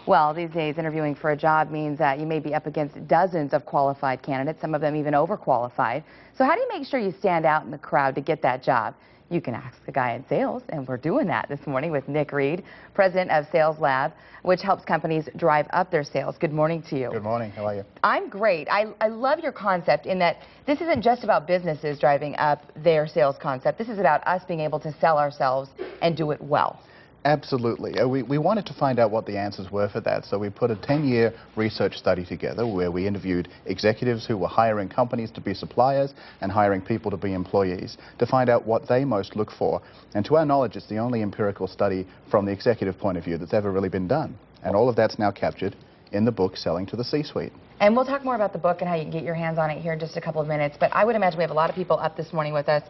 Well, these days, interviewing for a job means that you may be up against dozens of qualified candidates, some of them even overqualified. So how do you make sure you stand out in the crowd to get that job? You can ask the guy in sales, and we're doing that this morning with Nick Reed, president of Sales Lab, which helps companies drive up their sales. Good morning to you. Good morning. How are you? I'm great. I love your concept in that this isn't just about businesses driving up their sales concept. This is about us being able to sell ourselves and do it well. Absolutely. We wanted to find out what the answers were for that, so we put a 10-year research study together where we interviewed executives who were hiring companies to be suppliers and hiring people to be employees to find out what they most look for. And to our knowledge, it's the only empirical study from the executive point of view that's ever really been done. And all of that's now captured in the book, Selling to the C-Suite. And we'll talk more about the book and how you can get your hands on it here in just a couple of minutes. But I would imagine we have a lot of people up this morning with us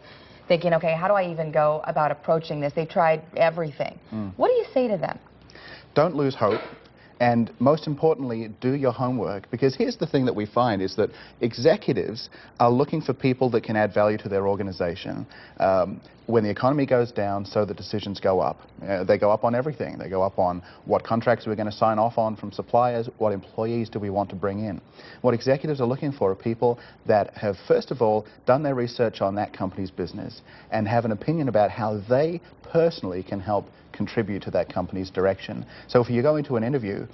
thinking, okay, how do I even go about approaching this? They've tried everything. What do you say to them? Don't lose hope. And most importantly, do your homework, because here's the thing that we find is that executives are looking for people that can add value to their organization. When the economy goes down, so the decisions go up. They go up on everything. They go up on what contracts we're going to sign off on from suppliers, what employees do we want to bring in. What executives are looking for are people that have, first of all, done their research on that company's business and have an opinion about how they personally can help contribute to that company's direction. So if you go into an interview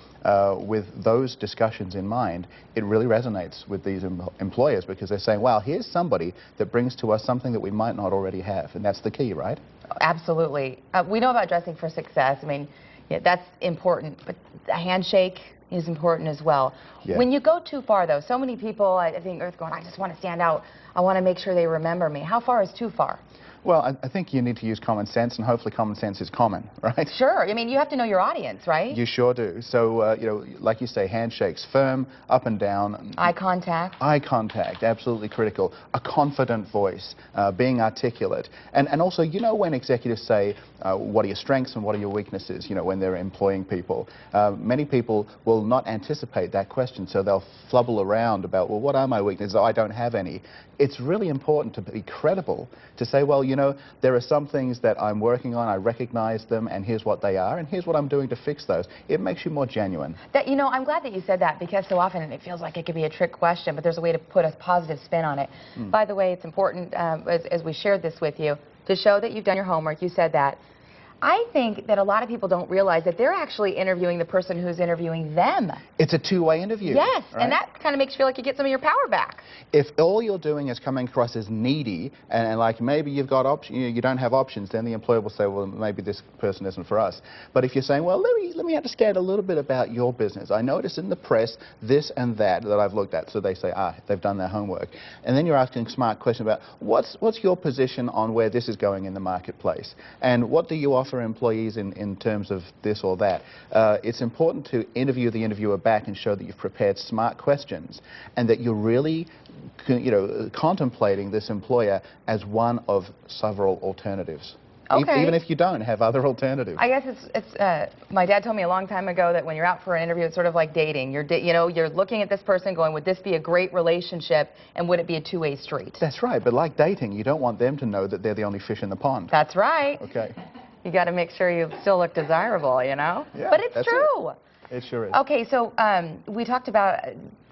with those discussions in mind, it really resonates with these employers, because they're saying, wow, here's somebody that brings to us something that we might not already have. And that's the key, right? Absolutely. We know about dressing for success. I mean, yeah, that's important, but a handshake is important as well. Yeah. When you go too far, though, so many people, I think, are going, I just want to stand out. I want to make sure they remember me. How far is too far? Well, I think you need to use common sense, and hopefully common sense is common, right? Sure. I mean, you have to know your audience, right? You sure do. So, you know, like you say, handshakes, firm, up and down. Eye contact. Eye contact, absolutely critical. A confident voice, being articulate. And also, you know, when executives say, what are your strengths and what are your weaknesses, you know, when they're employing people, many people will not anticipate that question, so they'll flubble around about, well, what are my weaknesses? Oh, I don't have any. It's really important to be credible, to say, well, you know, there are some things that I'm working on, I recognize them, and here's what they are, and here's what I'm doing to fix those. It makes you more genuine. You know, I'm glad that you said that, because so often it feels like it could be a trick question, but there's a way to put a positive spin on it. By the way, it's important, as we shared this with you, to show that you've done your homework. You said that. I think that a lot of people don't realize that they're actually interviewing the person who's interviewing them. It's a two-way interview. Yes, right? And that kind of makes you feel like you get some of your power back. If all you're doing is coming across as needy, and like maybe you've got you don't have options, then the employer will say, well, maybe this person isn't for us. But if you're saying, well, let me understand a little bit about your business. I noticed in the press this and that I've looked at. So they say, they've done their homework. And then you're asking smart questions about what's your position on where this is going in the marketplace, and what do you offer employees in terms of this or that. It's important to interview the interviewer back and show that you've prepared smart questions and that you're really, you know, contemplating this employer as one of several alternatives. Okay. Even if you don't have other alternatives. I guess it's my dad told me a long time ago that when you're out for an interview, it's sort of like dating. You're looking at this person going, would this be a great relationship, and would it be a two-way street? That's right, but like dating, you don't want them to know that they're the only fish in the pond. That's right. Okay. You got to make sure you still look desirable, you know? Yeah, but it's true. It sure is. Okay, so we talked about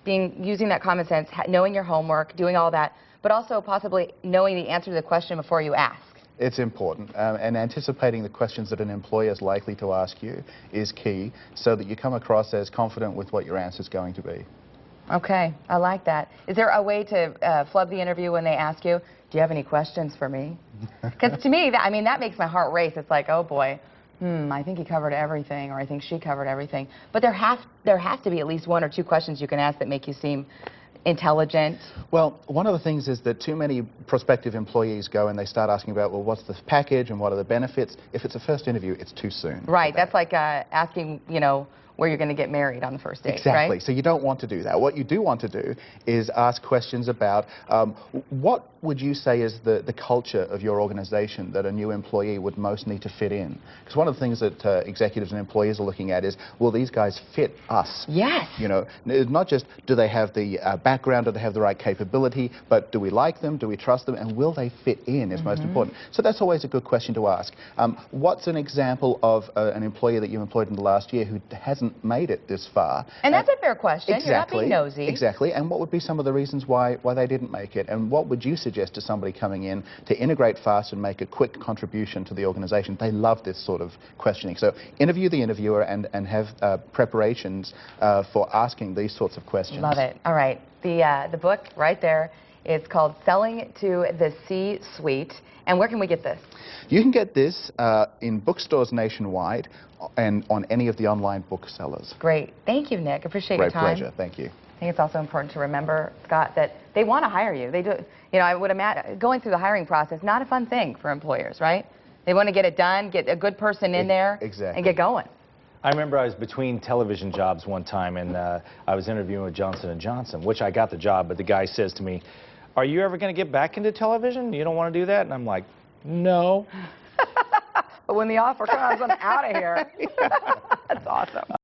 using that common sense, knowing your homework, doing all that, but also possibly knowing the answer to the question before you ask. It's important, and anticipating the questions that an employer is likely to ask you is key, so that you come across as confident with what your answer is going to be. Okay, I like that. Is there a way to flub the interview when they ask you, do you have any questions for me? Because to me, that makes my heart race. It's like, oh boy, I think he covered everything, or I think she covered everything. But there has to be at least one or two questions you can ask that make you seem intelligent. Well, one of the things is that too many prospective employees go and they start asking about, well, what's the package and what are the benefits? If it's a first interview, it's too soon. Right, that's like asking, you know, where you're going to get married on the first date, exactly. Right? So you don't want to do that. What you do want to do is ask questions about what would you say is the culture of your organization that a new employee would most need to fit in? Because one of the things that executives and employees are looking at is, will these guys fit us? Yes. You know, not just do they have the background, do they have the right capability, but do we like them, do we trust them, and will they fit in is most important. So that's always a good question to ask. What's an example of an employee that you employed in the last year who has hasn't made it this far. And that's a fair question. Exactly. You're not being nosy. Exactly. And what would be some of the reasons why they didn't make it? And what would you suggest to somebody coming in to integrate fast and make a quick contribution to the organization? They love this sort of questioning. So interview the interviewer and have preparations for asking these sorts of questions. Love it. All right. The book right there is called Selling to the C-Suite. And where can we get this? You can get this in bookstores nationwide and on any of the online booksellers. Great. Thank you, Nick. Appreciate your time. Great pleasure. Thank you. I think it's also important to remember, Scott, that they want to hire you. They do. You know, I would imagine going through the hiring process, not a fun thing for employers, right? They want to get it done, get a good person in there, exactly. and get going. I remember I was between television jobs one time, and I was interviewing with Johnson & Johnson, which I got the job, but the guy says to me, "Are you ever going to get back into television? You don't want to do that?" And I'm like, "No." But when the offer comes, I'm out of here. That's awesome.